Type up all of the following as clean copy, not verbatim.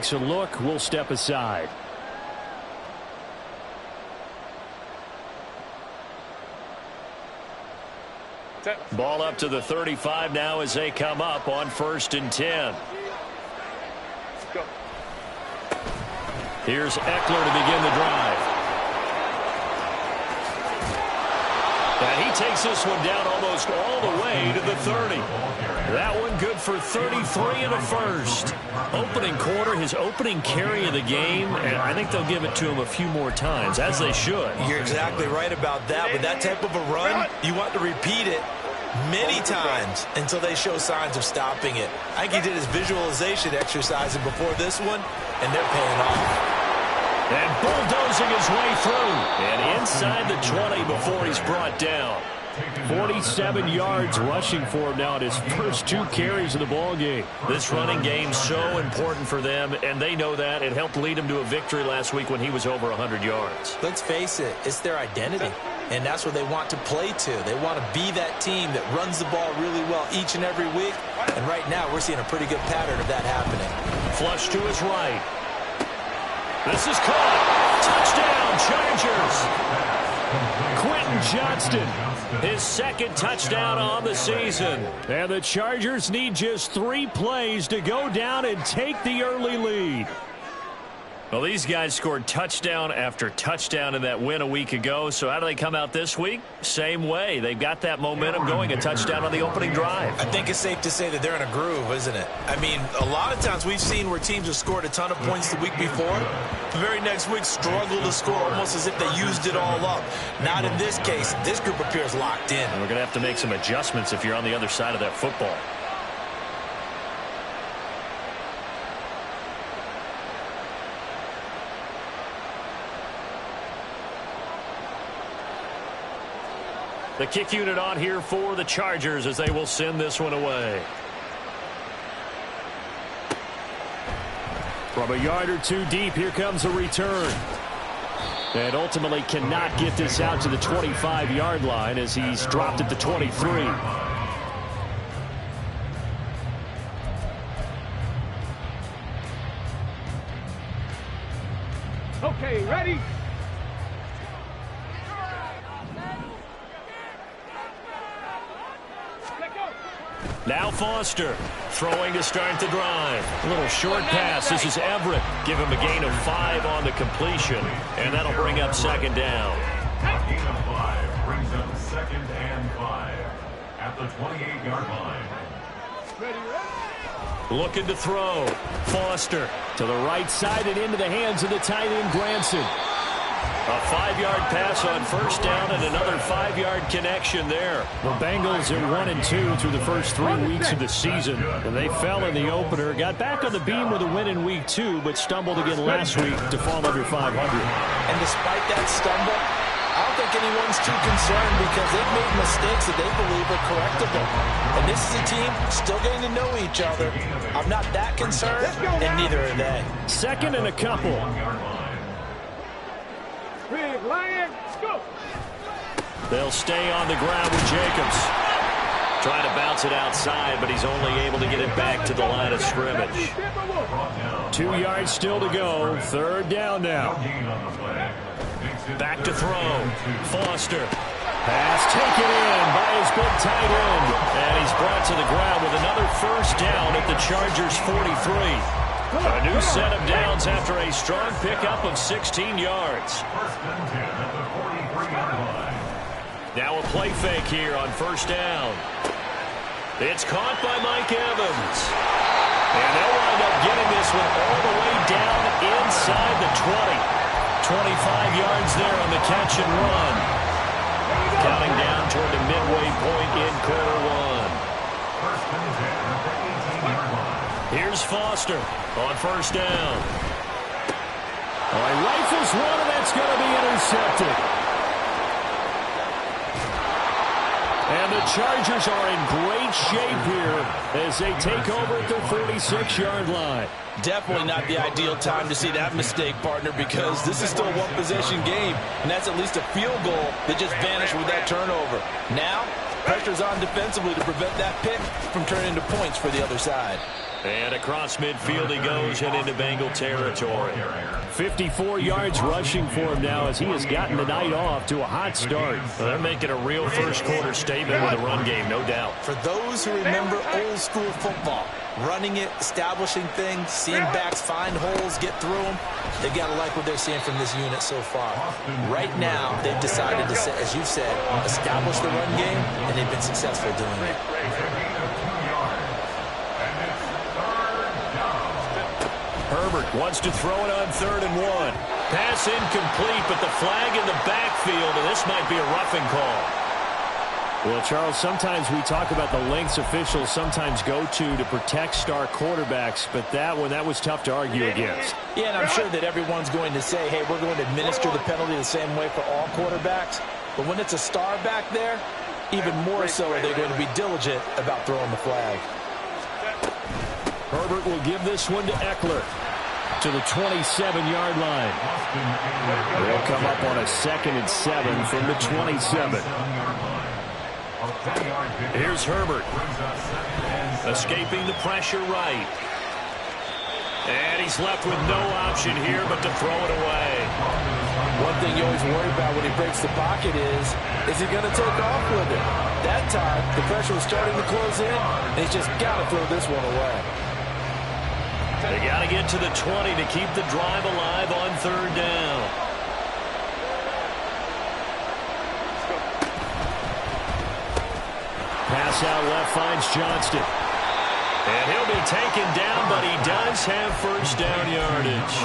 takes a look. We'll step aside. Ball up to the 35 now as they come up on 1st and 10. Go. Here's Eckler to begin the drive. And he takes this one down almost all the way to the 30. That one good for 33 in the first. Opening quarter, his opening carry of the game, and I think they'll give it to him a few more times, as they should. You're exactly right about that. With that type of a run, you want to repeat it many times until they show signs of stopping it. I think he did his visualization exercising before this one, and they're paying off. And bulldozing his way through. And inside the 20 before he's brought down. 47 yards rushing for him now in his first 2 carries of the ballgame. This running game so important for them, and they know that. It helped lead him to a victory last week when he was over 100 yards. Let's face it, it's their identity. And that's what they want to play to. They want to be that team that runs the ball really well each and every week. And right now, we're seeing a pretty good pattern of that happening. Flush to his right. This is caught. Touchdown, Chargers. Quentin Johnston, his 2nd touchdown on the season. And the Chargers need just 3 plays to go down and take the early lead. Well, these guys scored touchdown after touchdown in that win a week ago. So how do they come out this week? Same way. They've got that momentum going, a touchdown on the opening drive. I think it's safe to say that they're in a groove, isn't it? I mean, a lot of times we've seen where teams have scored a ton of points the week before. The very next week struggle to score almost as if they used it all up. Not in this case. This group appears locked in. And we're going to have to make some adjustments if you're on the other side of that football. The kick unit on here for the Chargers as they will send this one away. From a yard or 2 deep, here comes a return. And ultimately cannot get this out to the 25-yard line as he's dropped at the 23. Okay, ready? Now Foster throwing to start the drive. A little short pass. This is Everett. Give him a gain of 5 on the completion. And that'll bring up 2nd down. A gain of 5 brings up 2nd and 5 at the 28-yard line. Looking to throw. Foster to the right side and into the hands of the tight end Granson. A 5-yard pass on 1st down and another 5-yard connection there. The Bengals are 1-2 through the first 3 weeks of the season. And they fell in the opener. Got back on the beam with a win in week 2, but stumbled again last week to fall under 500. And despite that stumble, I don't think anyone's too concerned because they've made mistakes that they believe are correctable. And this is a team still getting to know each other. I'm not that concerned, and neither are they. 2nd and a couple. Big Lion, go! They'll stay on the ground with Jacobs. Trying to bounce it outside, but he's only able to get it back to the line of scrimmage. 2 yards still to go. 3rd down now. Back to throw. Foster. Pass taken in by his big tight end. And he's brought to the ground with another 1st down at the Chargers' 43. A new set of downs after a strong pickup of 16 yards. Now a play fake here on 1st down. It's caught by Mike Evans. And they'll wind up getting this one all the way down inside the 20. 25 yards there on the catch and run. Counting down toward the midway point in quarter 1. Here's Foster on 1st down. Oh, he rifles one, and that's going to be intercepted. And the Chargers are in great shape here as they take over at their 46-yard line. Definitely not the ideal time to see that mistake, partner, because this is still a one-possession game, and that's at least a field goal that just vanished with that turnover. Now, pressure's on defensively to prevent that pick from turning into points for the other side. And across midfield he goes and into Bengal territory. 54 yards rushing for him now as he has gotten the night off to a hot start. Well, they're making a real first-quarter statement with a run game, no doubt. For those who remember old-school football, running it, establishing things, seeing backs find holes, get through them, they've got to like what they're seeing from this unit so far. Right now, they've decided to, as you said, establish the run game, and they've been successful doing it. Herbert wants to throw it on 3rd and 1. Pass incomplete, but the flag in the backfield, and this might be a roughing call. Well, Charles, sometimes we talk about the lengths officials sometimes go to protect star quarterbacks, but that was tough to argue against. Yeah, and I'm sure that everyone's going to say, hey, we're going to administer the penalty the same way for all quarterbacks. But when it's a star back there, even more so are they going to be diligent about throwing the flag. Herbert will give this one to Eckler to the 27-yard line. They'll come up on a 2nd and 7 from the 27. Here's Herbert. Escaping the pressure right. And he's left with no option here but to throw it away. One thing you always worry about when he breaks the pocket is he going to take off with it? That time, the pressure was starting to close in, and he's just got to throw this one away. They got to get to the 20 to keep the drive alive on 3rd down. Pass out left finds Johnston. And he'll be taken down, but he does have first down yardage.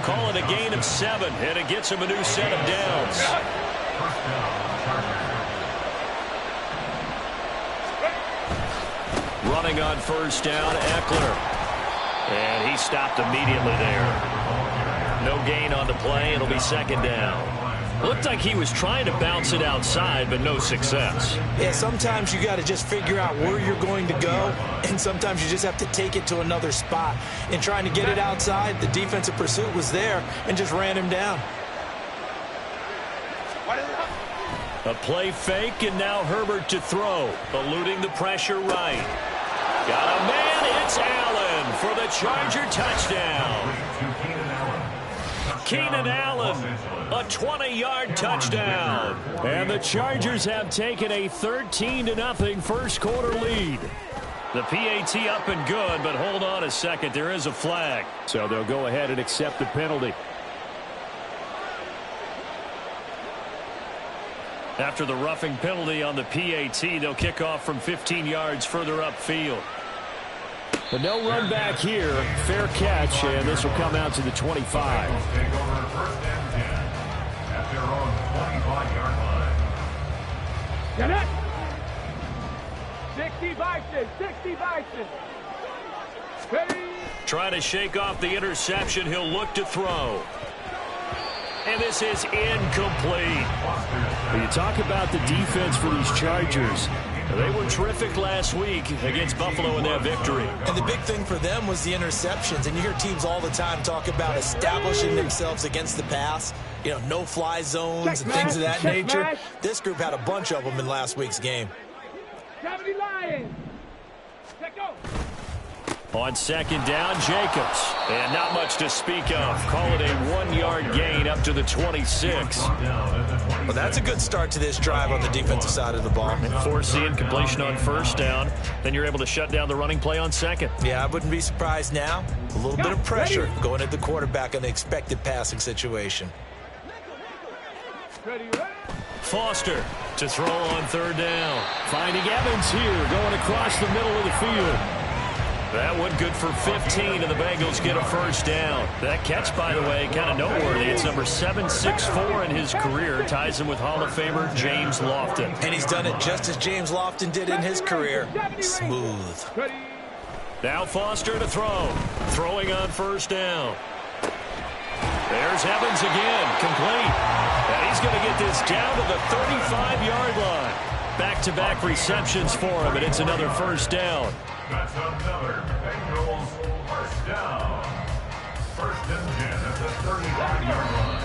Call it a gain of 7, and it gets him a new set of downs. Running on first down, Eckler. And he stopped immediately there. No gain on the play. It'll be 2nd down. Looked like he was trying to bounce it outside, but no success. Yeah, sometimes you got to just figure out where you're going to go, and sometimes you just have to take it to another spot. In trying to get it outside, the defensive pursuit was there and just ran him down. A play fake, and now Herbert to throw, eluding the pressure right. Got a man, it's Allen for the Charger touchdown. Keenan Allen, a 20-yard touchdown. And the Chargers have taken a 13-0 first-quarter lead. The PAT up and good, but hold on a second. There is a flag. So they'll go ahead and accept the penalty. After the roughing penalty on the PAT, they'll kick off from 15 yards further upfield. But no run back here. Fair catch, and this will come out to the 25. Get it! 60 Bison, 60 Bison. Ready? Trying to shake off the interception. He'll look to throw. And this is incomplete. When you talk about the defense for these Chargers, they were terrific last week against Buffalo in that victory. And the big thing for them was the interceptions. And you hear teams all the time talk about establishing themselves against the pass. You know, no-fly zones and things of that nature. This group had a bunch of them in last week's game. 70 Lions. Let go. On 2nd down, Jacobs. And not much to speak of. Call it a 1-yard gain up to the 26. Well, that's a good start to this drive on the defensive side of the ball. Forcing incompletion on 1st down. Then you're able to shut down the running play on 2nd. Yeah, I wouldn't be surprised now. A little bit of pressure going at the quarterback on the expected passing situation. Ready, ready. Foster to throw on 3rd down. Finding Evans here, going across the middle of the field. That one good for 15, and the Bengals get a first down. That catch, by the way, kind of noteworthy. It's number 764 in his career. Ties him with Hall of Famer James Lofton. And he's done it just as James Lofton did in his career. Smooth. Now Foster to throw. Throwing on 1st down. There's Evans again, complete. And he's going to get this down to the 35-yard line. Back-to-back receptions for him, and it's another first down. That's another Bengals first down. 1st and 10 at the 35-yard line.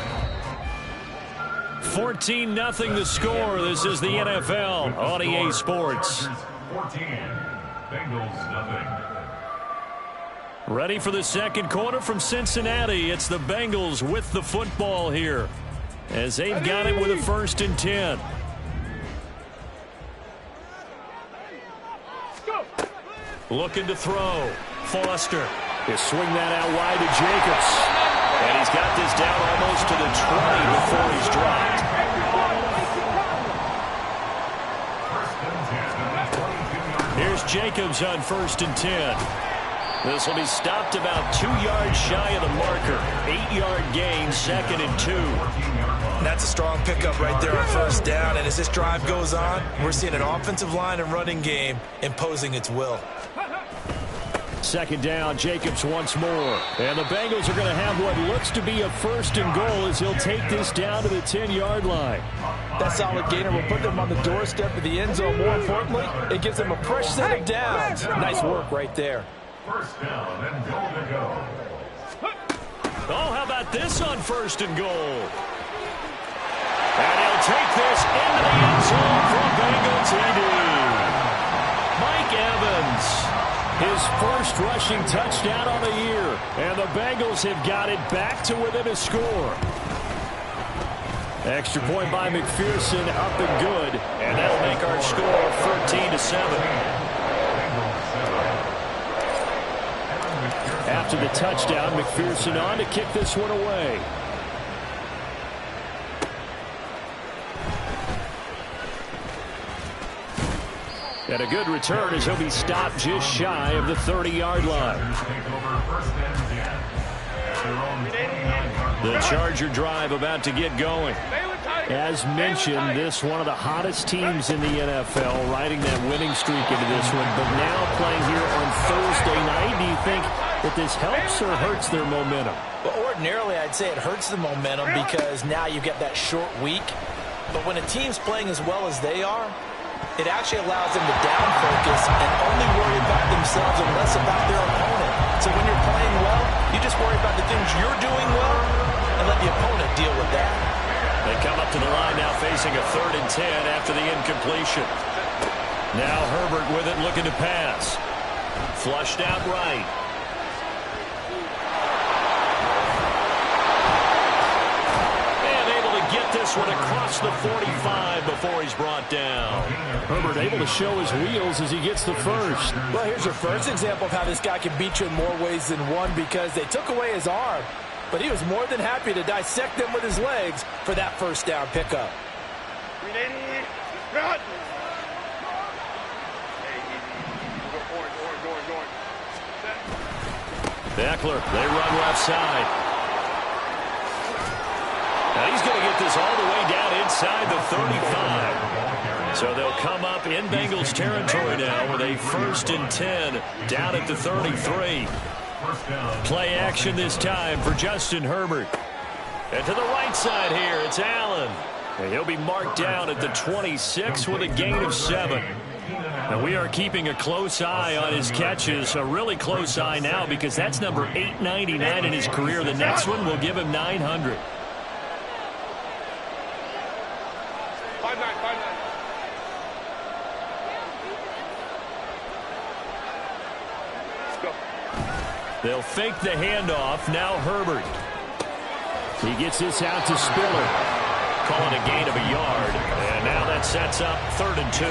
14-0 the score. This is the NFL on EA Sports. 14, Bengals nothing. Ready for the second quarter from Cincinnati. It's the Bengals with the football here, as they've got it with a 1st and 10. Looking to throw. Foster. He'll swing that out wide to Jacobs. And he's got this down almost to the 20 before he's dropped. Here's Jacobs on 1st and 10. This will be stopped about 2 yards shy of the marker. 8-yard gain, 2nd and 2. That's a strong pickup right there on 1st down. And as this drive goes on, we're seeing an offensive line and running game imposing its will. 2nd down, Jacobs once more. And the Bengals are going to have what looks to be a 1st and goal as he'll take this down to the 10-yard line. That solid gainer will put them on the doorstep of the end zone. More importantly, it gives them a fresh set of downs. Nice work right there. 1st down and goal to go. Oh, how about this on 1st and goal? And he'll take this into the end zone for a Bengal TD. Mike Evans. His 1st rushing touchdown on the year. And the Bengals have got it back to within a score. Extra point by McPherson, up and good. And that'll make our score 14-7. After the touchdown, McPherson on to kick this one away. And a good return as he'll be stopped just shy of the 30-yard line. The Charger drive about to get going. As mentioned, this one of the hottest teams in the NFL, riding that winning streak into this one, but now playing here on Thursday night. Do you think that this helps or hurts their momentum? Well, ordinarily, I'd say it hurts the momentum because now you get that short week. But when a team's playing as well as they are, it actually allows them to down focus and only worry about themselves and less about their opponent. So when you're playing well, you just worry about the things you're doing well and let the opponent deal with that. They come up to the line now facing a 3rd and 10 after the incompletion. Now Herbert with it looking to pass. Flushed out right. Get this one across the 45 before he's brought down. Herbert able to show his wheels as he gets the 1st. Well, here's your first example of how this guy can beat you in more ways than one because they took away his arm, but he was more than happy to dissect them with his legs for that 1st down pickup. Eckler, they run left side. Now he's going to get this all the way down inside the 35. So they'll come up in Bengals territory now with a 1st and 10 down at the 33. Play action this time for Justin Herbert. And to the right side here, it's Allen. And he'll be marked down at the 26 with a gain of 7. And we are keeping a close eye on his catches, a really close eye now because that's number 899 in his career. The next one will give him 900. They'll fake the handoff. Now Herbert. He gets this out to Spiller. Calling a gain of a yard. And now that sets up 3rd and 2.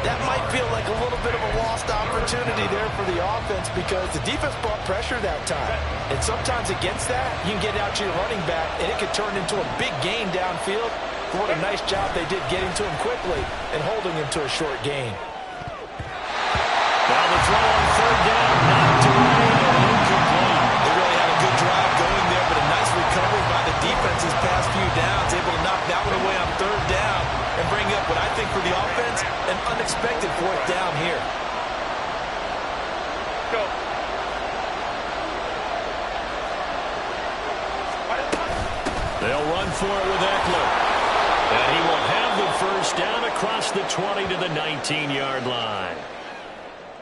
That might feel like a little bit of a lost opportunity there for the offense because the defense brought pressure that time. And sometimes against that, you can get out to your running back, and it could turn into a big gain downfield. But what a nice job they did getting to him quickly and holding him to a short gain. Now the throw on 3rd down. Knocked away and incomplete. They really had a good drive going there, but a nice recovery by the defense his past few downs, able to knock that one away on 3rd down and bring up what I think for the offense, an unexpected 4th down here. Go. They'll run for it with Eckler. And he will have the 1st down across the 20 to the 19-yard line.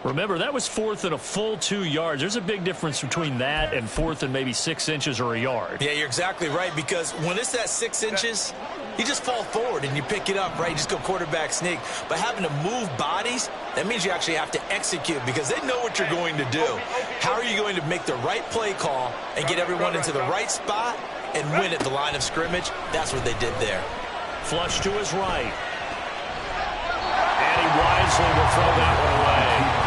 Remember, that was fourth and a full 2 yards. There's a big difference between that and fourth and maybe 6 inches or a yard. Yeah, you're exactly right, because when it's that 6 inches, you just fall forward and you pick it up, right? You just go quarterback sneak. But having to move bodies, that means you actually have to execute because they know what you're going to do. How are you going to make the right play call and get everyone into the right spot and win at the line of scrimmage? That's what they did there. Flush to his right. And he wisely will throw that one away.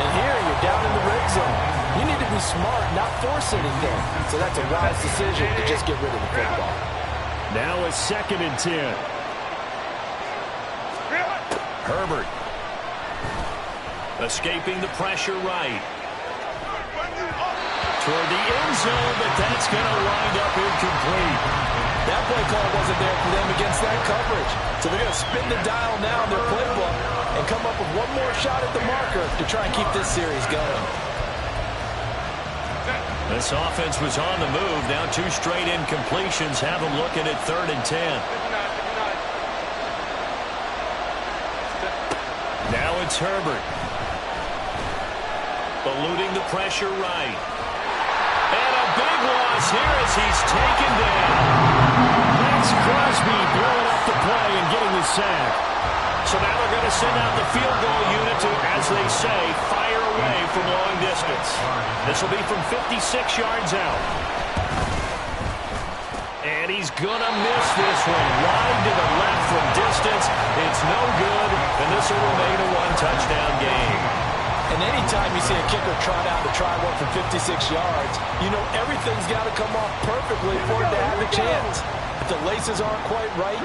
And here you're down in the red zone. You need to be smart, not force anything. So that's a wise decision to just get rid of the football. Now it's 2nd and 10. Herbert. Escaping the pressure right. Toward the end zone, but that's going to wind up incomplete. That play call wasn't there for them against that coverage. So they're going to spin the dial now in their playbook and come up with one more shot at the marker to try and keep this series going. This offense was on the move. Now 2 straight incompletions. Have them looking at 3rd and 10. Now it's Herbert. Eluding the pressure right. And a big loss here as he's taken down. That's Crosby blowing up the play and getting the sack. So now they're going to send out the field goal unit to, as they say, fire away from long distance. This will be from 56 yards out. And he's going to miss this one. Wide to the left from distance. It's no good, and this will remain a 1-touchdown game. And anytime you see a kicker trot out to try one from 56 yards, you know everything's got to come off perfectly for him to have a chance. If the laces aren't quite right,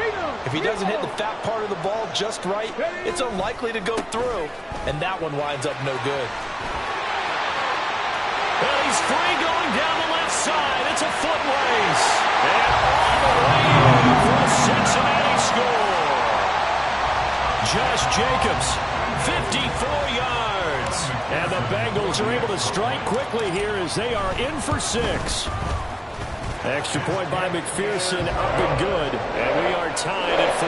if he doesn't hit the fat part of the ball just right, it's unlikely to go through. And that one winds up no good. Well, he's free going down the left side. It's a foot race. And all the way in for a Cincinnati score. Josh Jacobs, 54 yards. And the Bengals are able to strike quickly here as they are in for 6. Extra point by McPherson, up and good. And we are tied at 14.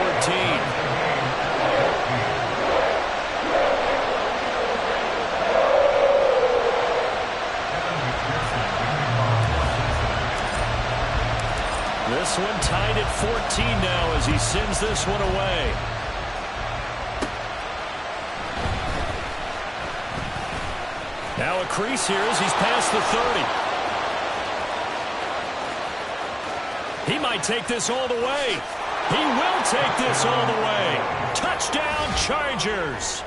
This one tied at 14 now as he sends this one away. Now a crease here as he's past the 30. He might take this all the way. He will take this all the way. Touchdown, Chargers.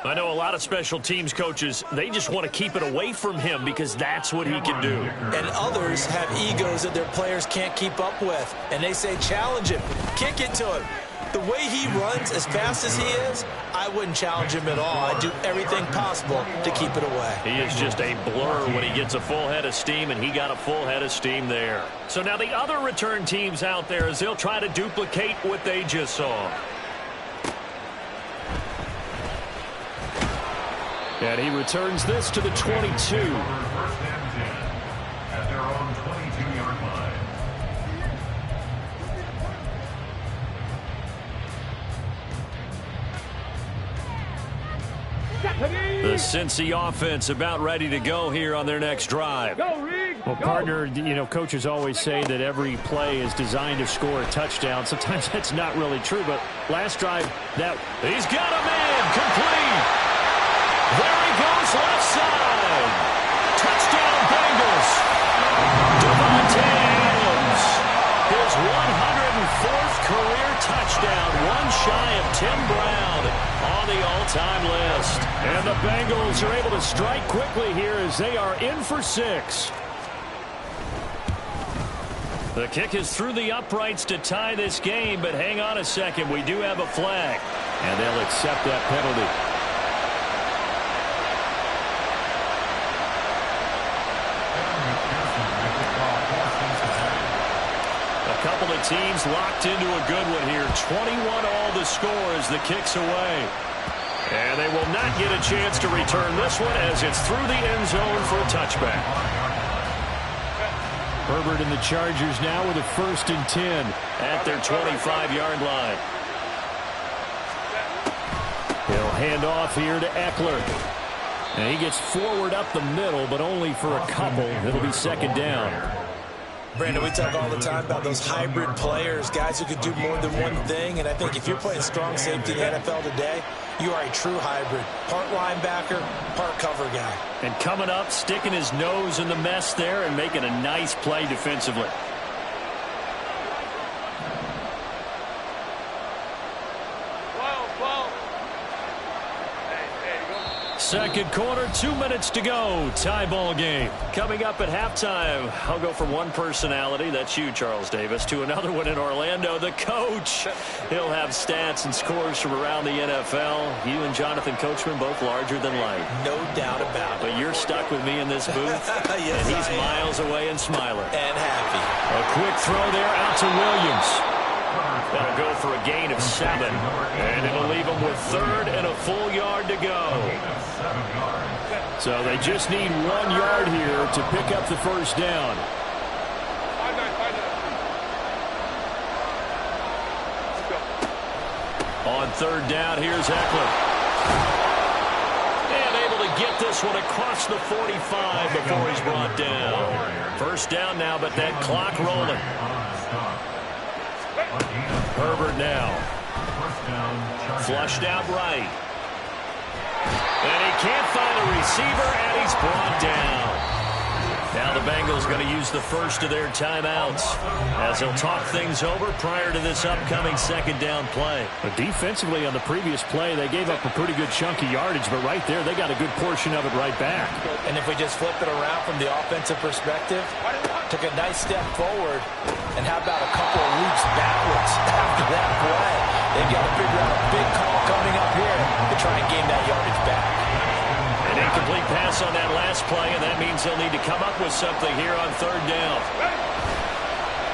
I know a lot of special teams coaches, they just want to keep it away from him because that's what he can do. And others have egos that their players can't keep up with. And they say, challenge him, kick it to him. The way he runs as fast as he is, I wouldn't challenge him at all. I'd do everything possible to keep it away. He is just a blur when he gets a full head of steam, and he got a full head of steam there. So now the other return teams out there, as they'll try to duplicate what they just saw. And he returns this to the 22. First and 10 at their own 22-yard line. The Cincy offense about ready to go here on their next drive. Well, partner, you know, coaches always say that every play is designed to score a touchdown. Sometimes that's not really true, but last drive, that he's got a man complete. There he goes, left side. Touchdown, Bengals. Devontae Adams. His 104th career touchdown, one shy of Tim Brown on the all-time list. And the Bengals are able to strike quickly here as they are in for 6. The kick is through the uprights to tie this game, but hang on a second. We do have a flag, and they'll accept that penalty. A couple of teams locked into a good one here. 21 all the score as the kick's away. And they will not get a chance to return this one as it's through the end zone for a touchback. Herbert and the Chargers now with a 1st and 10 at their 25-yard line. He'll handoff here to Eckler. And he gets forward up the middle, but only for a couple. It'll be second down. Brandon, we talk all the time about those hybrid players, guys who could do more than one thing. And I think if you're playing strong safety in the NFL today, you are a true hybrid. Part linebacker, part cover guy. And coming up, sticking his nose in the mess there and making a nice play defensively. Second quarter, 2 minutes to go. Tie ball game. Coming up at halftime, I'll go from one personality, that's you, Charles Davis, to another one in Orlando, the coach. He'll have stats and scores from around the NFL. You and Jonathan Coachman both larger than life. No doubt about it. But you're stuck with me in this booth, yes, and he's miles away and smiling. And happy. A quick throw there out to Williams. That'll go for a gain of 7. And it'll leave them with third and a full yard to go. So they just need 1 yard here to pick up the first down. On third down, here's Eckler. And able to get this one across the 45 before he's brought down. First down now, but that clock rolling. Herbert now. Flushed out right. And he can't find a receiver, and he's brought down. Now the Bengals going to use the first of their timeouts as they'll talk things over prior to this upcoming second down play. But defensively on the previous play, they gave up a pretty good chunk of yardage, but right there they got a good portion of it right back. And if we just flip it around from the offensive perspective, took a nice step forward, and how about a couple of leaps backwards after that play? They've got to figure out a big call coming up here to try and gain that yardage back. An incomplete pass on that last play, and that means they'll need to come up with something here on third down.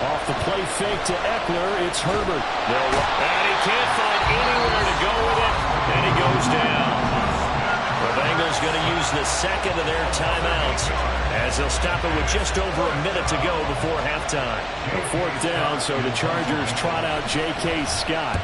Off the play fake to Eckler, it's Herbert. And he can't find anywhere to go with it, and he goes down. The Bengals going to use the second of their timeouts as they'll stop it with just over a minute to go before halftime. A fourth down, so the Chargers trot out J.K. Scott.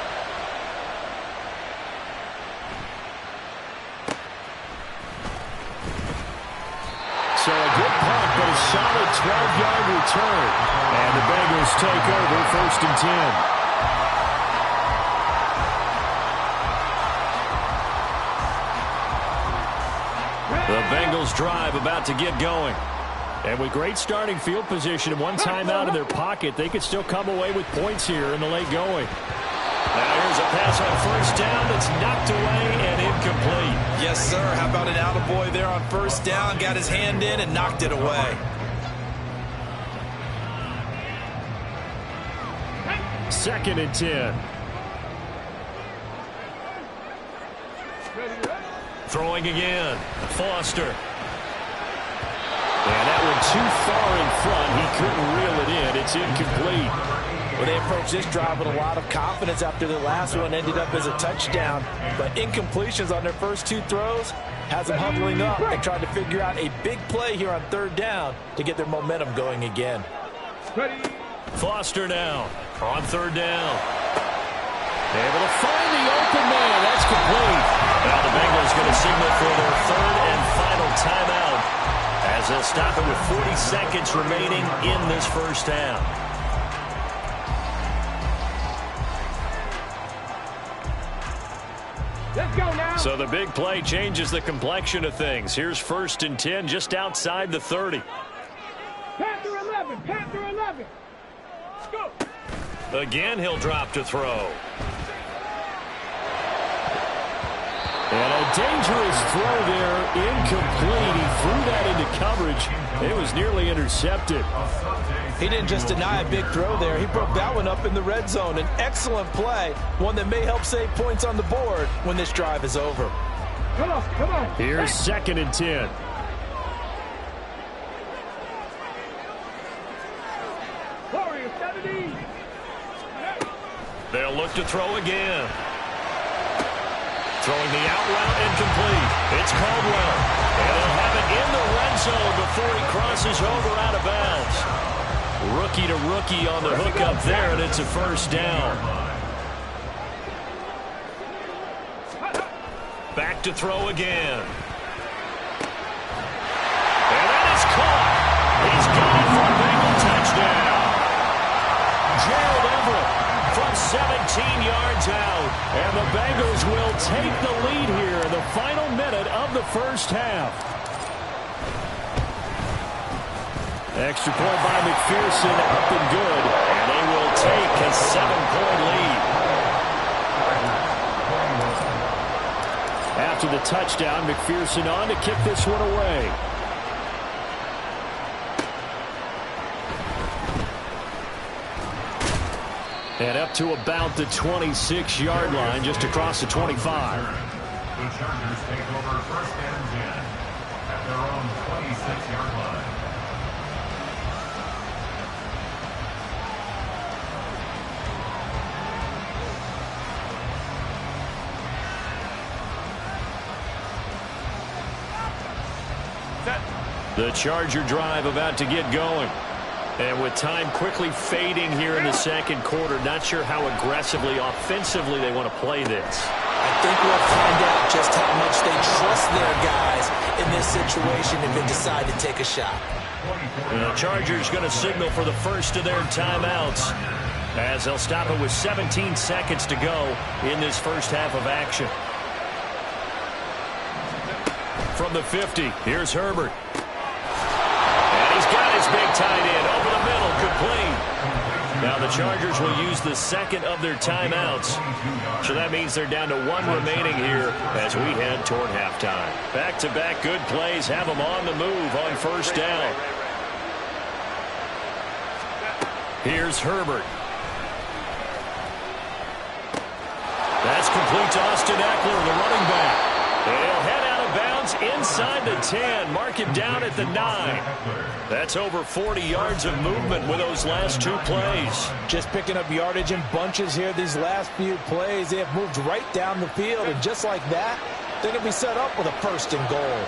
So a good punt, but a solid 12-yard return. And the Bengals take over first and 10. The Bengals drive about to get going. And with great starting field position and one timeout in their pocket, they could still come away with points here in the late going. Now here's a pass on first down that's knocked away and incomplete. Yes, sir. How about an attaboy there on first down? Got his hand in and knocked it away. Second and 10. Throwing again. Foster. And that one too far in front. He couldn't reel it in. It's incomplete. Well, they approached this drive with a lot of confidence after the last one ended up as a touchdown. But incompletions on their first 2 throws has them huddling up and trying to figure out a big play here on third down to get their momentum going again. Foster now on third down. Able to find the open man. That's complete. Now the Bengals going to signal for their third and final timeout as they'll stop it with 40 seconds remaining in this first half. Let's go now. So the big play changes the complexion of things. Here's first and 10 just outside the 30. Panther 11. Panther 11. Let's go. Again, he'll drop to throw. And a dangerous throw there, incomplete. He threw that into coverage. It was nearly intercepted. He didn't just deny a big throw there. He broke that one up in the red zone. An excellent play, one that may help save points on the board when this drive is over. Come on, come on. Here's second and 10. Warrior 70. They'll look to throw again. Throwing the out route incomplete. It's Caldwell. And they'll have it in the red zone before he crosses over out of bounds. Rookie to rookie on the hook up there, and it's a first down. to throw again. And that is caught. He's got it for a Bengal touchdown. Gerald Everett from 17 yards out. And the Bengals will take the lead here in the final minute of the first half. Extra point by McPherson, up and good. And they will take a 7-point lead. After the touchdown, McPherson on to kick this one away. And up to about the 26-yard line, just across the 25. The Chargers take over first and 10 at their own 26-yard line. The Charger drive about to get going. And with time quickly fading here in the second quarter, not sure how aggressively, offensively they want to play this. I think we'll find out just how much they trust their guys in this situation if they decide to take a shot. The Chargers going to signal for the first of their timeouts as they'll stop it with 17 seconds to go in this first half of action. From the 50, here's Herbert. He's got his big tight end over the middle, complete. Now the Chargers will use the second of their timeouts. So that means they're down to one remaining here as we head toward halftime. Back-to-back good plays have them on the move on first down. Here's Herbert. That's complete to Austin Eckler, the running back. He'll head out of bounds inside the 10. Mark him down at the 9. That's over 40 yards of movement with those last two plays. Just picking up yardage in bunches here these last few plays. They have moved right down the field, and just like that, they're going to be set up with a first and goal.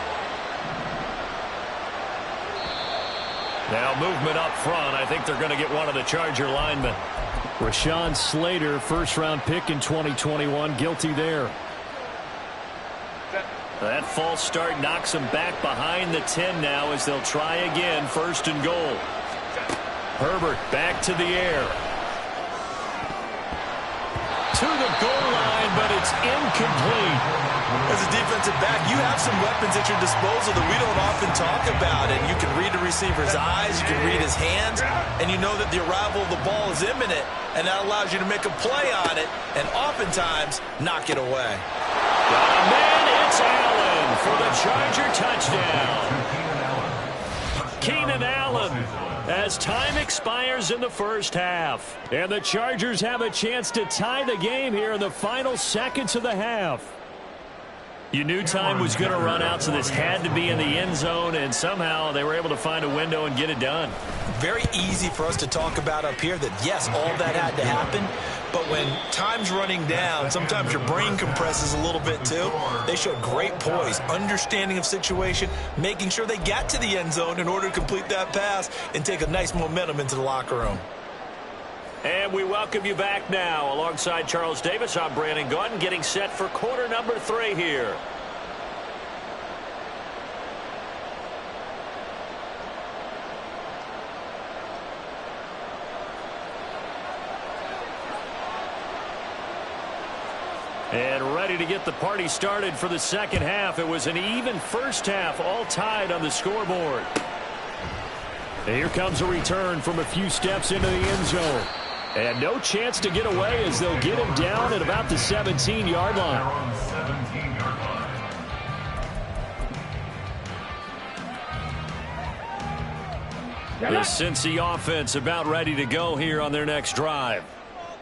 Now movement up front. I think they're going to get one of the Charger linemen. Rashawn Slater, first-round pick in 2021, guilty there. That false start knocks them back behind the 10 now as they'll try again, first and goal. Herbert back to the air. To the goal line, but it's incomplete. As a defensive back, you have some weapons at your disposal that we don't often talk about. And you can read the receiver's eyes, you can read his hands, and you know that the arrival of the ball is imminent, and that allows you to make a play on it and oftentimes knock it away. Got a man, it's Allen for the Charger touchdown. Keenan Allen as time expires in the first half. And the Chargers have a chance to tie the game here in the final seconds of the half. You knew time was going to run out, so this had to be in the end zone, and somehow they were able to find a window and get it done. Very easy for us to talk about up here that, yes, all that had to happen, but when time's running down, sometimes your brain compresses a little bit too. They showed great poise, understanding of situation, making sure they got to the end zone in order to complete that pass and take a nice momentum into the locker room. And we welcome you back now. Alongside Charles Davis, I'm Brandon Gaudin, getting set for quarter number 3 here. And ready to get the party started for the second half. It was an even first half, all tied on the scoreboard. And here comes a return from a few steps into the end zone. And no chance to get away as they'll get him down at about the 17-yard line. The Cincy offense about ready to go here on their next drive.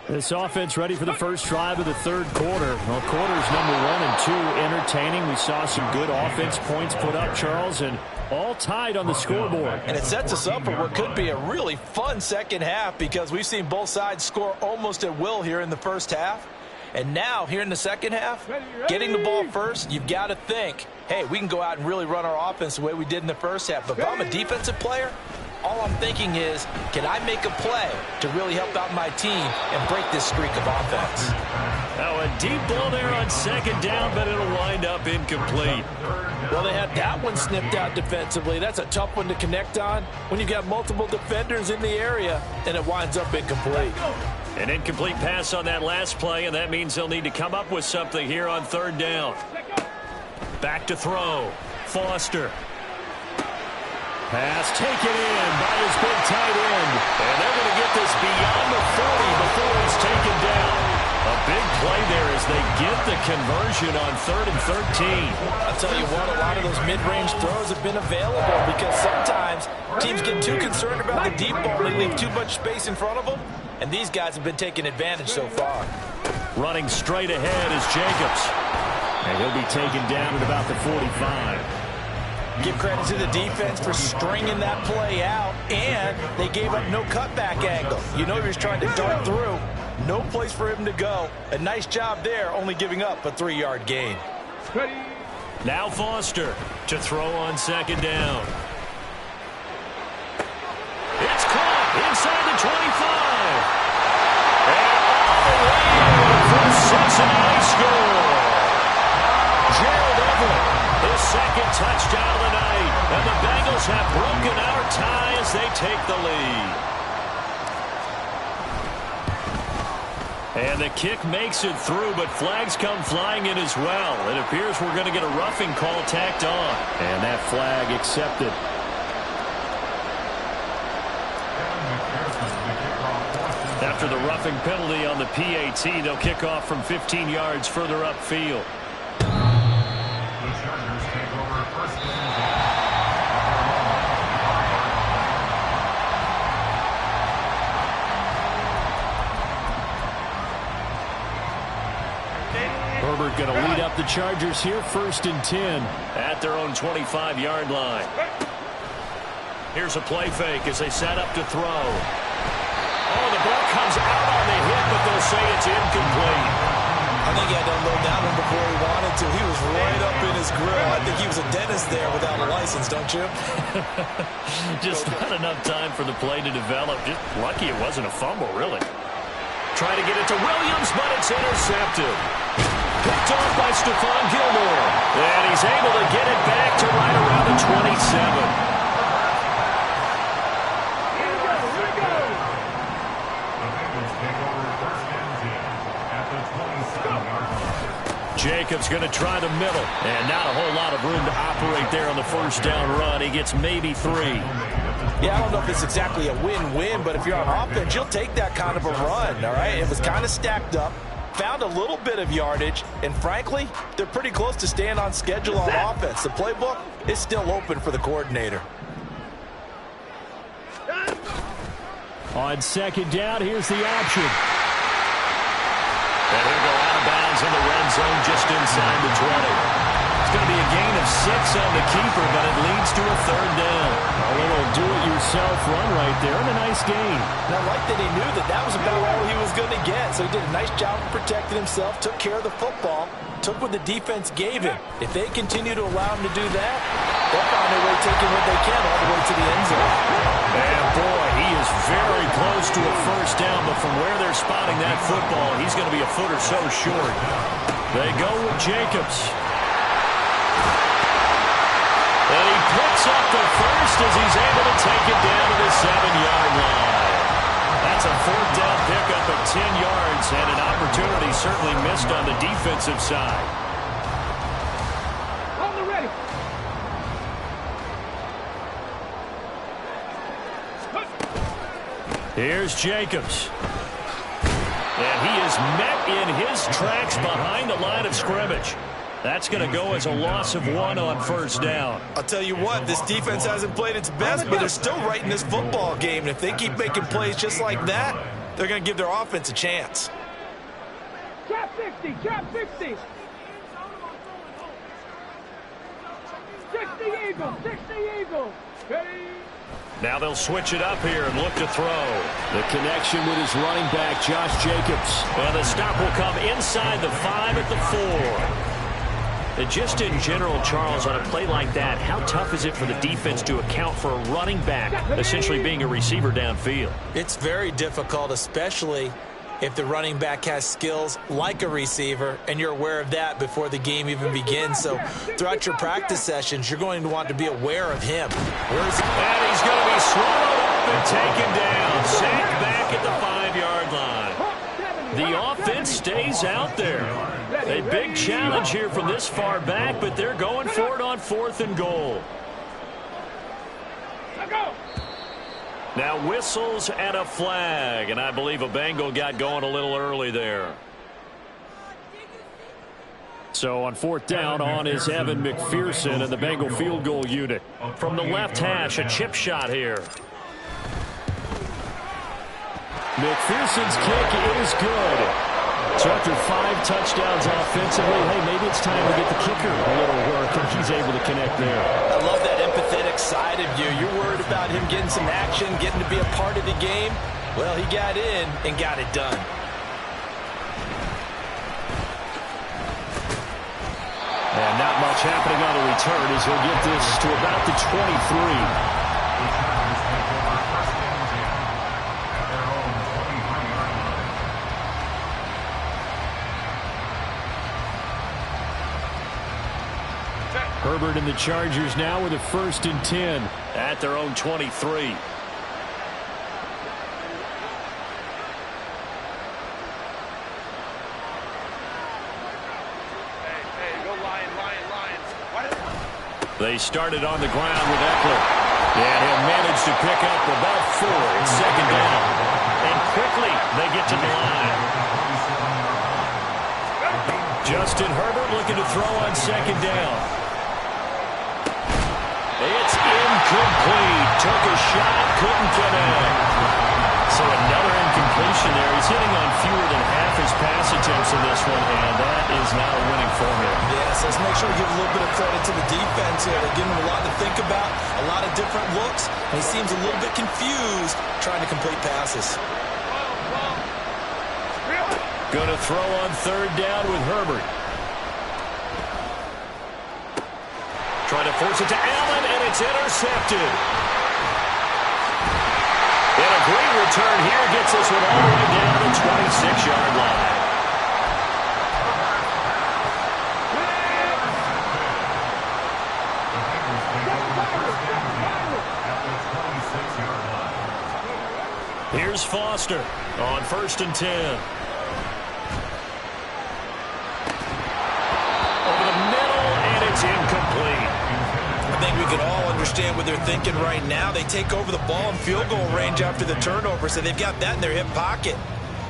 This offense ready for the first drive of the third quarter. Well, quarters number 1 and 2 entertaining. We saw some good offense points put up, Charles, and all tied on the scoreboard. And it sets us up for what could be a really fun second half because we've seen both sides score almost at will here in the first half. And now, here in the second half, getting the ball first, you've got to think, hey, we can go out and really run our offense the way we did in the first half. But if I'm a defensive player, All I'm thinking is, can I make a play to really help out my team and break this streak of offense? Now a deep ball there on second down, but it'll wind up incomplete. Well, they had that one snipped out defensively. That's a tough one to connect on when you've got multiple defenders in the area, and it winds up incomplete. An incomplete pass on that last play, and that means they'll need to come up with something here on third down. Back to throw. Foster. Pass taken in by his big tight end. And they're going to get this beyond the 40 before it's taken down. A big play there as they get the conversion on 3rd and 13. I'll tell you what, a lot of those mid-range throws have been available because sometimes teams get too concerned about the deep ball. They leave too much space in front of them, and these guys have been taking advantage so far. Running straight ahead is Jacobs. And he'll be taken down at about the 45. Give credit to the defense for stringing that play out, and they gave up no cutback angle. You know he was trying to dart through. No place for him to go. A nice job there, only giving up a 3-yard gain. Now Foster to throw on second down. It's caught inside the 25. And all the way for Cincinnati score. Gerald Everett, his second touchdown of the night. And the Bengals have broken our tie as they take the lead. And the kick makes it through, but flags come flying in as well. It appears we're going to get a roughing call tacked on. And that flag accepted. After the roughing penalty on the PAT, they'll kick off from 15 yards further upfield. The Chargers take over first and 10. Herbert going to lead up the Chargers here, 1st and 10 at their own 25-yard line. Here's a play fake as they set up to throw. Oh, the ball comes out on the hit, but they'll say it's incomplete. I think he had to unload that one before he wanted to. He was right up in his grill. I think he was a dentist there without a license, don't you? Just not enough time for the play to develop. Just lucky it wasn't a fumble, really. Trying to get it to Williams, but it's intercepted. Picked off by Stephon Gilmore. And he's able to get it back to right around the 27. Jacobs going to try the middle, and not a whole lot of room to operate there on the first down run. He gets maybe 3. Yeah, I don't know if it's exactly a win-win, but if you're on offense, you'll take that kind of a run, all right? It was kind of stacked up, found a little bit of yardage, and frankly, they're pretty close to staying on schedule on offense. The playbook is still open for the coordinator. On second down, here's the option. And he'll go out of bounds in the red zone just inside the 20. It's going to be a gain of 6 on the keeper, but it leads to a 3rd down. A little do-it-yourself run right there and a nice gain. And I like that he knew that that was about all he was going to get, so he did a nice job of protecting himself, took care of the football, took what the defense gave him. If they continue to allow him to do that, they'll find their way taking what they can all the way to the end zone. And boy, he is very close to a first down, but from where they're spotting that football, he's going to be a foot or so short. They go with Jacobs. And he picks up the first as he's able to take it down to the 7-yard line. That's a 4th down pickup of 10 yards, and an opportunity certainly missed on the defensive side. On the ready. Here's Jacobs. And he is met in his tracks behind the line of scrimmage. That's going to go as a loss of 1 on first down. I'll tell you what, this defense hasn't played its best, but they're still right in this football game. And if they keep making plays just like that, they're going to give their offense a chance. Trap 60, trap 60. 60 Eagles, 60 Eagles. Ready. Now they'll switch it up here and look to throw. The connection with his running back, Josh Jacobs. And the stop will come inside the 5 at the 4. And just in general, Charles, on a play like that, how tough is it for the defense to account for a running back essentially being a receiver downfield? It's very difficult, especially if the running back has skills like a receiver, and you're aware of that before the game even begins. So throughout your practice sessions, you're going to want to be aware of him. Where is he? And he's going to be swallowed up and taken down. Sacked back at the 5-yard line. The offense stays out there. A big challenge here from this far back, but they're going for it on 4th and goal. Now whistles and a flag, and I believe a Bengal got going a little early there. So on 4th down, on is Evan McPherson and the Bengal field goal unit. From the left hash, a chip shot here. McPherson's kick is good. So after 5 touchdowns offensively, hey, maybe it's time to get the kicker a little work, and he's able to connect there. I love that empathetic side of you. You're worried about him getting some action, getting to be a part of the game. Well, he got in and got it done. And not much happening on the return as he'll get this to about the 23. Herbert and the Chargers now with a 1st and 10 at their own 23. Hey, go Lions. They started on the ground with Eckler. And he'll manage to pick up about 4. It's 2nd down. And quickly they get to the line. Justin Herbert looking to throw on 2nd down. It's incomplete. Took a shot, couldn't connect. So another incompletion there. He's hitting on fewer than half his pass attempts in this one, and that is not a winning formula. Yes, let's make sure we give a little bit of credit to the defense here. They're giving him a lot to think about, a lot of different looks, and he seems a little bit confused trying to complete passes. Going to throw on 3rd down with Herbert. Trying to force it to Allen, and it's intercepted. And a great return here gets this one all the way down to the 26-yard line. Here's Foster on 1st and 10. Over the middle, and it's incomplete. I think we can all understand what they're thinking right now. They take over the ball in field goal range after the turnover, so they've got that in their hip pocket.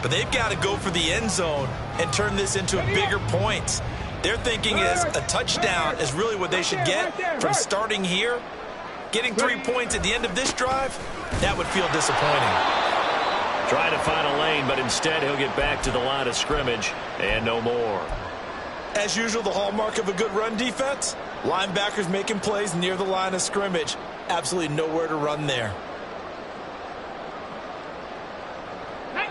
But they've got to go for the end zone and turn this into a bigger point. Their thinking is a touchdown is really what they should get from starting here. Getting 3 points at the end of this drive, that would feel disappointing. Trying to find a lane, but instead he'll get back to the line of scrimmage and no more. As usual, the hallmark of a good run defense, linebackers making plays near the line of scrimmage. Absolutely nowhere to run there.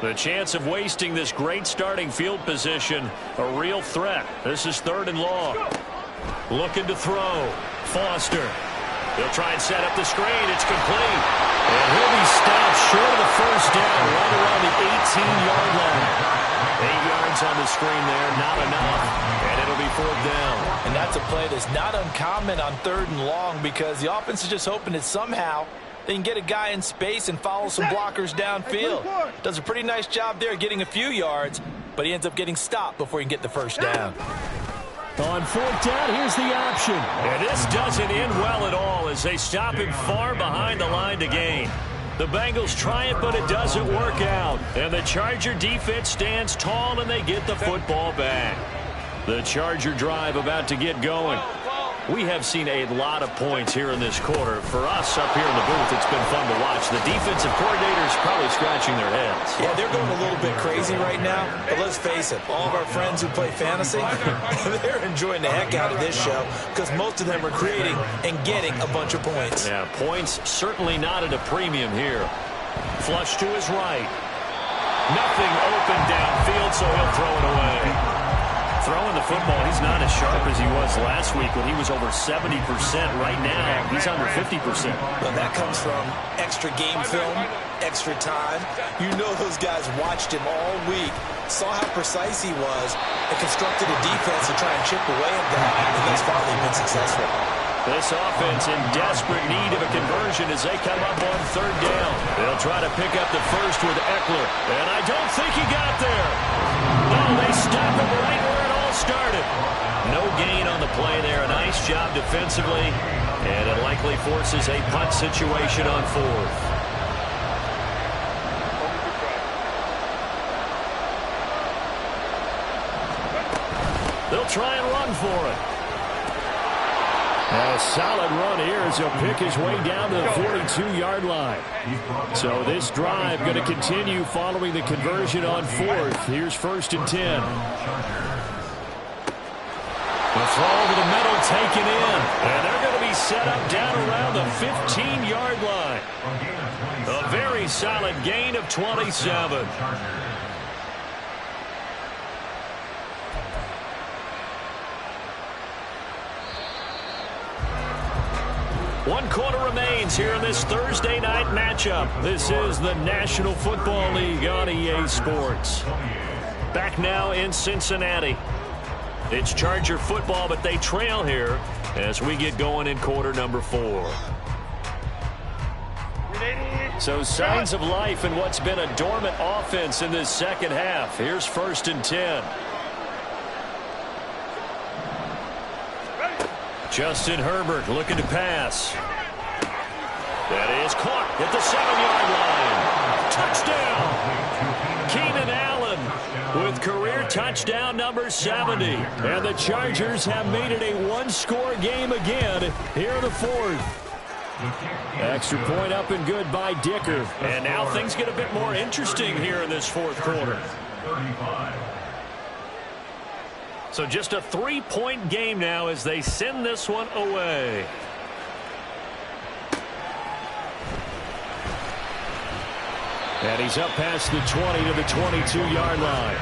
The chance of wasting this great starting field position, a real threat. This is 3rd and long. Looking to throw. Foster. He'll try and set up the screen. It's complete. And he'll be stopped short of the 1st down right around the 18-yard line. 8 yards on the screen there, not enough. And it'll be 4th down. And that's a play that's not uncommon on 3rd and long because the offense is just hoping that somehow they can get a guy in space and follow some blockers downfield. Does a pretty nice job there getting a few yards, but he ends up getting stopped before he can get the 1st down. On 4th down, here's the option. And this doesn't end well at all as they stop him far behind the line to gain. The Bengals try it, but it doesn't work out. And the Charger defense stands tall, and they get the football back. The Charger drive about to get going. We have seen a lot of points here in this quarter. For us up here in the booth, it's been fun to watch. The defensive coordinators probably scratching their heads. Yeah, they're going a little bit crazy right now. But let's face it, all of our friends who play fantasy, they're enjoying the heck out of this show because most of them are creating and getting a bunch of points. Yeah, points certainly not at a premium here. Flush to his right. Nothing open downfield, so he'll throw it away. Throwing the football, he's not as sharp as he was last week when he was over 70%. Right now, he's under 50%. Well, that comes from extra game film, extra time. You know those guys watched him all week, saw how precise he was, and constructed a defense to try and chip away at that, and thus far they've been successful. This offense in desperate need of a conversion as they come up on third down. They'll try to pick up the first with Eckler, and I don't think he got there. No, they stop him right where it all started. No gain on the play there. A nice job defensively, and it likely forces a punt situation on fourth. They'll try and run for it. A solid run here as he'll pick his way down to the 42-yard line. So this drive going to continue following the conversion on fourth. Here's 1st and 10. The throw over the middle taken in. And they're going to be set up down around the 15-yard line. A very solid gain of 27. One quarter remains here in this Thursday night matchup. This is the National Football League on EA Sports. Back now in Cincinnati. It's Charger football, but they trail here as we get going in quarter number 4. So signs of life in what's been a dormant offense in this second half. Here's 1st and 10. Justin Herbert looking to pass. That is caught at the 7-yard line. Touchdown. Keenan Allen with career touchdown number 70. And the Chargers have made it a one-score game again here in the fourth. Extra point up and good by Dicker. And now things get a bit more interesting here in this fourth quarter. So just a 3-point game now as they send this one away. And he's up past the 20 to the 22-yard line.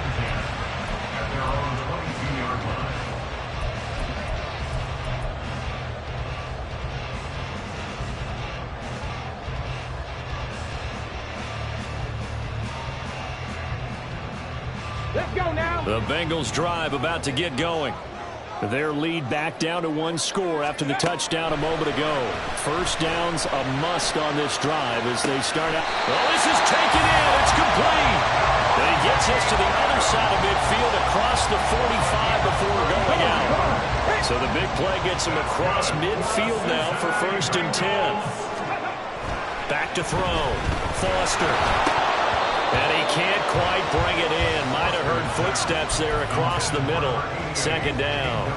Let's go now. The Bengals drive about to get going. Their lead back down to 1 score after the touchdown a moment ago. First down's a must on this drive as they start out. Well, this is taken in. It's complete. And he gets us to the other side of midfield across the 45 before going out. So the big play gets him across midfield now for 1st and 10. Back to throw. Foster. And he can't quite bring it in. Might have heard footsteps there across the middle. 2nd down.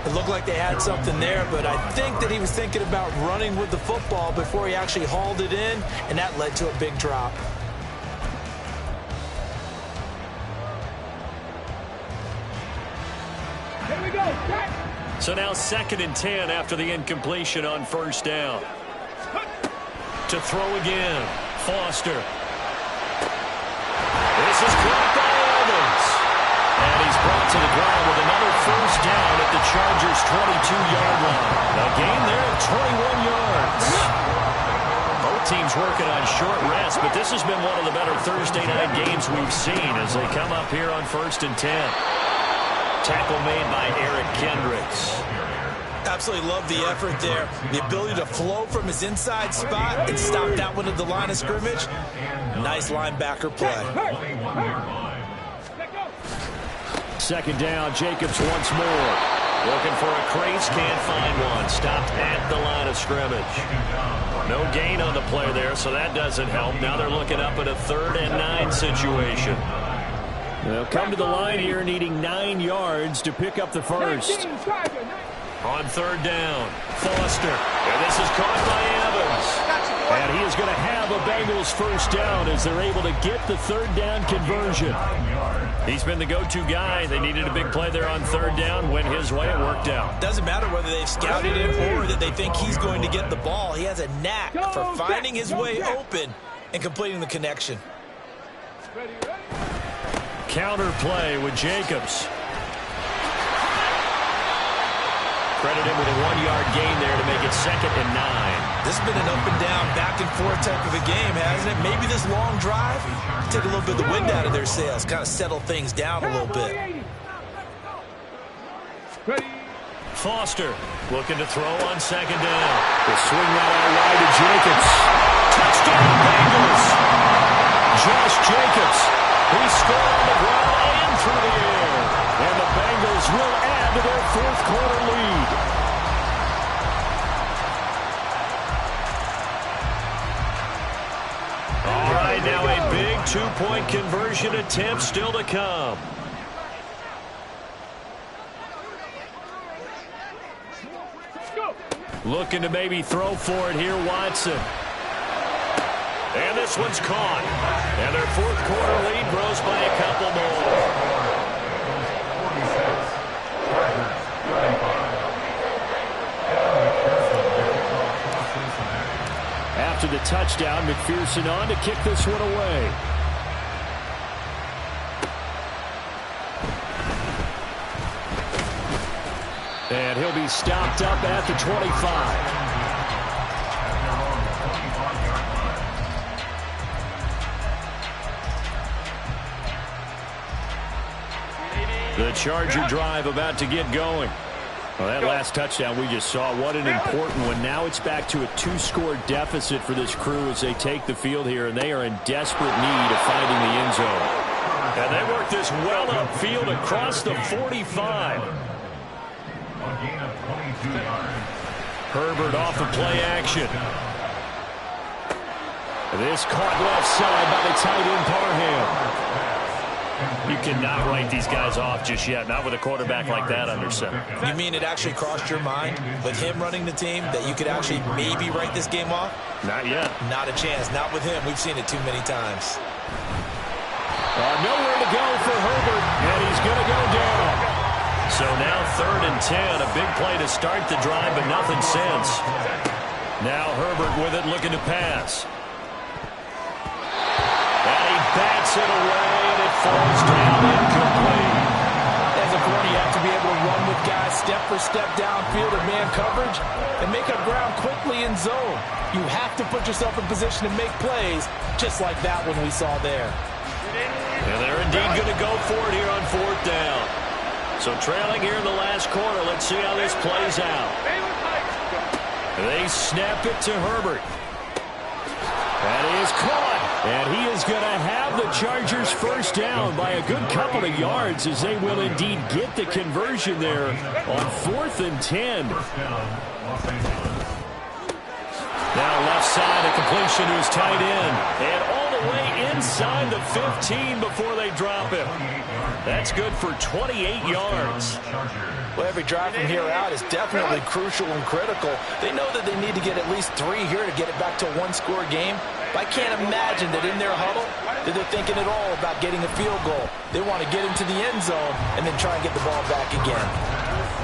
It looked like they had something there, but I think that he was thinking about running with the football before he actually hauled it in, and that led to a big drop. Here we go. Back. So now 2nd and 10 after the incompletion on 1st down. To throw again. Foster. This is caught by Evans. And he's brought to the ground with another 1st down at the Chargers' 22-yard line. A gain there of 21 yards. Both teams working on short rest, but this has been one of the better Thursday night games we've seen as they come up here on 1st and 10. Tackle made by Eric Kendricks. Absolutely love the effort there. The ability to flow from his inside spot and stop that one at the line of scrimmage. Nice linebacker play. 2nd down, Jacobs once more. Looking for a crease, can't find one. Stopped at the line of scrimmage. No gain on the play there, so that doesn't help. Now they're looking up at a 3rd and 9 situation. They'll come to the line here needing 9 yards to pick up the first. On 3rd down, Foster. And this is caught by Evans. And he is going to have a Bengals 1st down as they're able to get the 3rd down conversion. He's been the go-to guy. They needed a big play there on 3rd down. Went his way. It worked out. Doesn't matter whether they've scouted it or that they think he's going to get the ball. He has a knack for finding his way open and completing the connection. Counter play with Jacobs. Credit him with a 1-yard gain there to make it 2nd and 9. This has been an up and down, back and forth type of a game, hasn't it? Maybe this long drive take a little bit of the wind out of their sails, kind of settle things down a little bit. Foster looking to throw on 2nd down. They swing that out wide to Jacobs. Touchdown Bengals! Josh Jacobs. He scored on the ground and through the air. And the Bengals will add to their 4th quarter lead. All right, now a big 2-point conversion attempt still to come. Looking to maybe throw for it here, Watson. And this one's caught. And their 4th quarter lead grows by a couple more. After the touchdown, McPherson on to kick this one away. And he'll be stopped up at the 25. The Charger drive about to get going. Well, that last touchdown we just saw, what an important one. Now it's back to a 2-score deficit for this crew as they take the field here, and they are in desperate need of finding the end zone. And they work this well upfield across the 45. Herbert off of play action. This caught left side by the tight end Parham. You cannot write these guys off just yet, not with a quarterback like that under center. You mean it actually crossed your mind with him running the team that you could actually maybe write this game off? Not yet. Not a chance. Not with him. We've seen it too many times. Nowhere to go for Herbert, and he's going to go down. So now 3rd and 10, a big play to start the drive, but nothing since. Now Herbert with it, looking to pass. And he bats it away, and it falls down incomplete. As a corner, you have to be able to run with guys step for step downfield in man coverage and make up ground quickly in zone. You have to put yourself in position to make plays, just like that one we saw there. And they're indeed going to go for it here on 4th down. So trailing here in the last quarter, let's see how this plays out. They snap it to Herbert. That is caught. And he is going to have the Chargers 1st down by a good couple of yards as they will indeed get the conversion there on 4th and 10. Now left side, a completion to his tight end. And all the way inside the 15 before they drop him. That's good for 28 yards. Well, every drive from here out is definitely crucial and critical. They know that they need to get at least 3 here to get it back to a 1-score game. But I can't imagine that in their huddle that they're thinking at all about getting a field goal. They want to get into the end zone and then try and get the ball back again.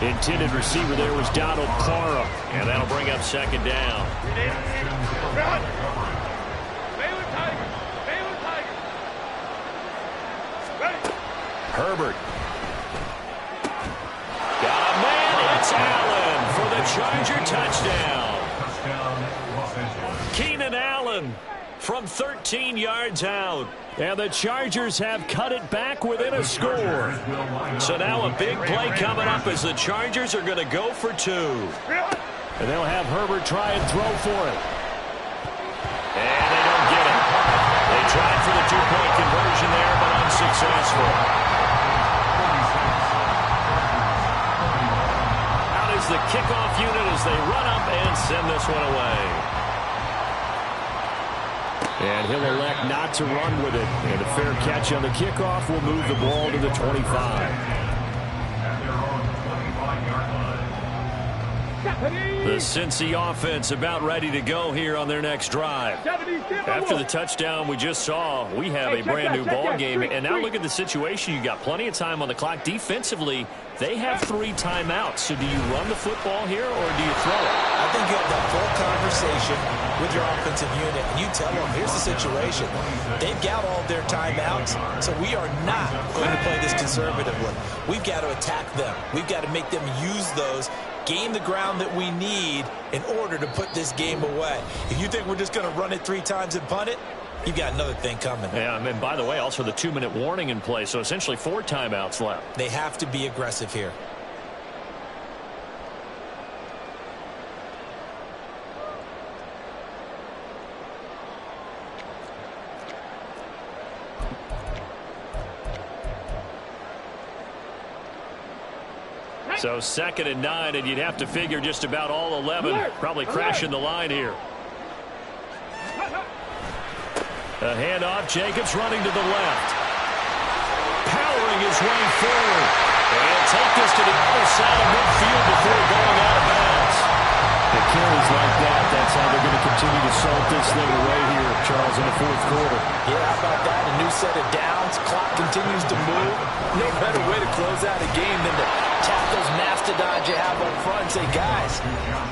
Intended receiver there was Donald Parham, and that'll bring up 2nd down. Herbert. Got a man. It's Allen for the Charger touchdown. Keenan Allen from 13 yards out. And the Chargers have cut it back within a score. So now a big play coming up as the Chargers are going to go for 2. And they'll have Herbert try and throw for it. And they don't get it. They tried for the 2-point conversion there, but unsuccessful. Out is the kickoff unit as they run up and send this one away. And he'll elect not to run with it. And a fair catch on the kickoff will move the ball to the 25. The Cincy offense about ready to go here on their next drive. After the touchdown we just saw, we have a brand new ball game. And now look at the situation. You got plenty of time on the clock. Defensively, they have 3 timeouts. So do you run the football here or do you throw it? I think you have that full conversation with your offensive unit, and you tell them, here's the situation. They've got all their timeouts, so we are not going to play this conservatively. We've got to attack them. We've got to make them use those gain the ground that we need in order to put this game away. If you think we're just going to run it 3 times and punt it, you've got another thing coming. Yeah, and by the way, also the 2-minute warning in play, so essentially 4 timeouts left. They have to be aggressive here. So 2nd and 9, and you'd have to figure just about all 11 probably crashing the line here. A handoff, Jacobs running to the left. Powering his way forward. And take this to the other side of midfield before going out of bounds. The carries like that, that's how they're going to continue to salt this thing away here, Charles, in the 4th quarter. Yeah, how about that? A new set of downs. Clock continues to move. No better way to close out a game than to tap those mastodons you have up front and say, guys,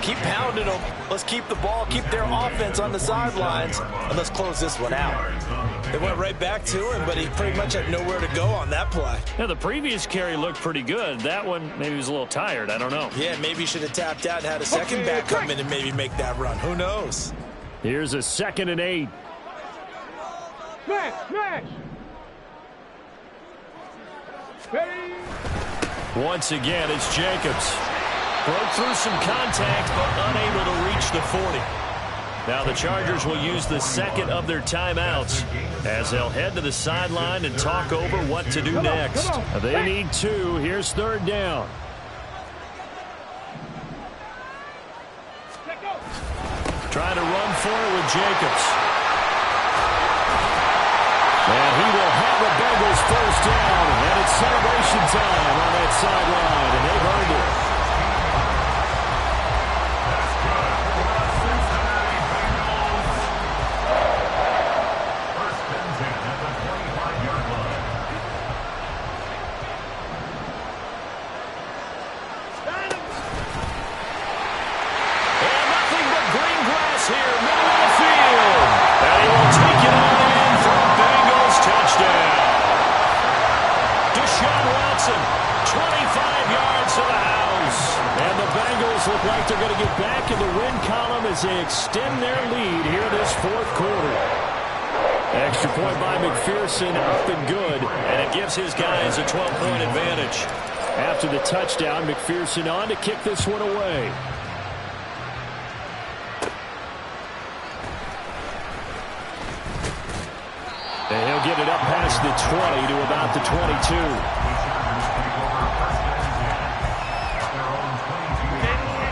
keep pounding them. Let's keep the ball, keep their offense on the sidelines, and let's close this one out. They went right back to him, but he pretty much had nowhere to go on that play. Yeah, the previous carry looked pretty good. That one, maybe he was a little tired. I don't know. Yeah, maybe he should have tapped out and had a second back come in and maybe make that run. Who knows? Here's a 2nd and 8. Smash, smash. Ready. Once again, it's Jacobs. Broke through some contact, but unable to reach the 40. Now the Chargers will use the 2nd of their timeouts as they'll head to the sideline and talk over what to do next. They need 2. Here's 3rd down. Trying to run for it with Jacobs. And he will have the Bengals 1st down. And it's celebration time on that sideline, and they've earned it. Look like they're going to get back in the win column as they extend their lead here this 4th quarter. Extra point by McPherson, up and good, and it gives his guys a 12-point advantage. After the touchdown, McPherson on to kick this one away. And he'll get it up past the 20 to about the 22.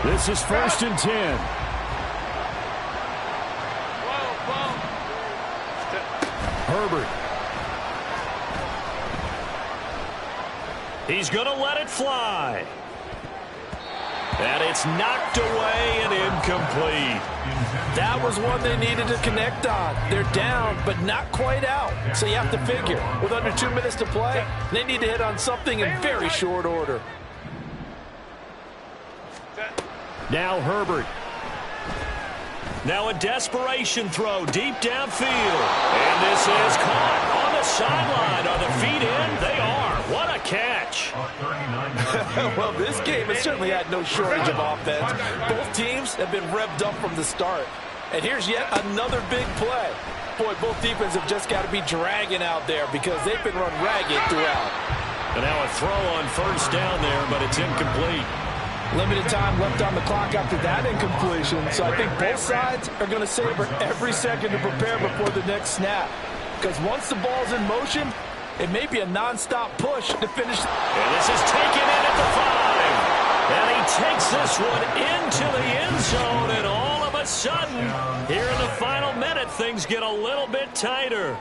This is 1st and 10. Herbert. He's going to let it fly. And it's knocked away and incomplete. That was one they needed to connect on. They're down, but not quite out. So you have to figure, with under 2 minutes to play, they need to hit on something in very short order. Now Herbert. Now a desperation throw deep downfield. And this is caught on the sideline. Are the feet in? They are. What a catch. Well, this game has certainly had no shortage of offense. Both teams have been revved up from the start. And here's yet another big play. Boy, both defenses have just got to be dragging out there because they've been run ragged throughout. And now a throw on 1st down there, but it's incomplete. Limited time left on the clock after that incompletion, so I think both sides are going to savor every second to prepare before the next snap. Because once the ball's in motion, it may be a nonstop push to finish. And this is taken in at the 5. And he takes this one into the end zone, and all of a sudden, here in the final minute, things get a little bit tighter.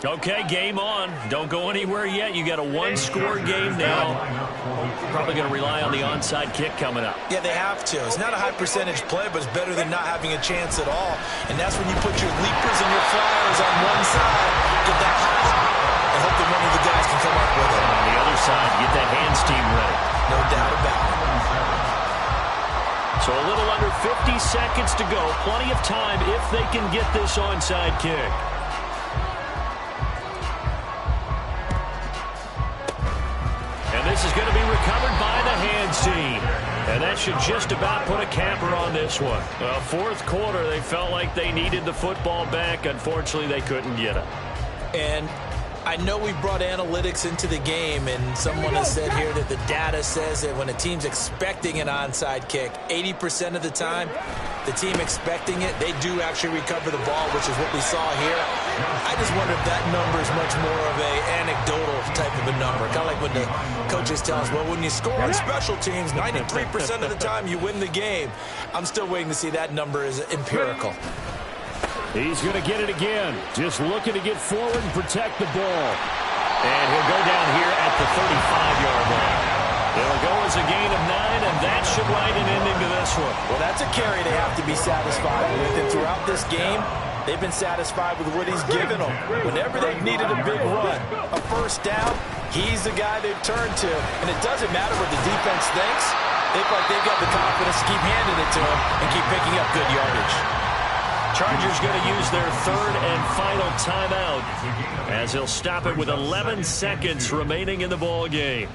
Okay, game on. Don't go anywhere yet. You got a 1-score game now. Probably going to rely on the onside kick coming up. Yeah, they have to. It's not a high percentage play, but it's better than not having a chance at all. And that's when you put your leapers and your flyers on one side, get that high, and hope that one of the guys can come up with it. On the other side, get that hands team ready. No doubt about it. So a little under 50 seconds to go. Plenty of time if they can get this onside kick. This is going to be recovered by the hands team. And that should just about put a capper on this one. Well, fourth quarter, they felt like they needed the football back. Unfortunately, they couldn't get it. And I know we brought analytics into the game, and someone has said here that the data says that when a team's expecting an onside kick, 80% of the time, the team expecting it, they do actually recover the ball, which is what we saw here. I just wonder if that number is much more of a anecdotal type of a number. Kind of like when the coaches tell us, well, when you score on special teams, 93% of the time you win the game. I'm still waiting to see that number is empirical. He's going to get it again. Just looking to get forward and protect the ball. And he'll go down here at the 35-yard line. It'll go as a gain of 9, and that should write an ending to this one. Well, that's a carry they have to be satisfied with. And throughout this game, they've been satisfied with what he's given them. Whenever they've needed a big run, a first down, he's the guy they've turned to. And it doesn't matter what the defense thinks. They feel like they've got the confidence to keep handing it to him and keep picking up good yardage. Chargers going to use their third and final timeout as he'll stop it with 11 seconds remaining in the ball game.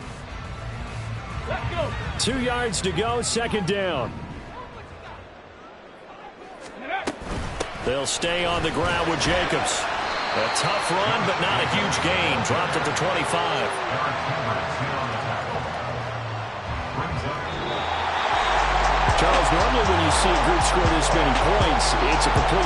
2 yards to go, second down. They'll stay on the ground with Jacobs. A tough run, but not a huge gain. Dropped at the 25. Charles, normally when you see a group score this many points, it's a complete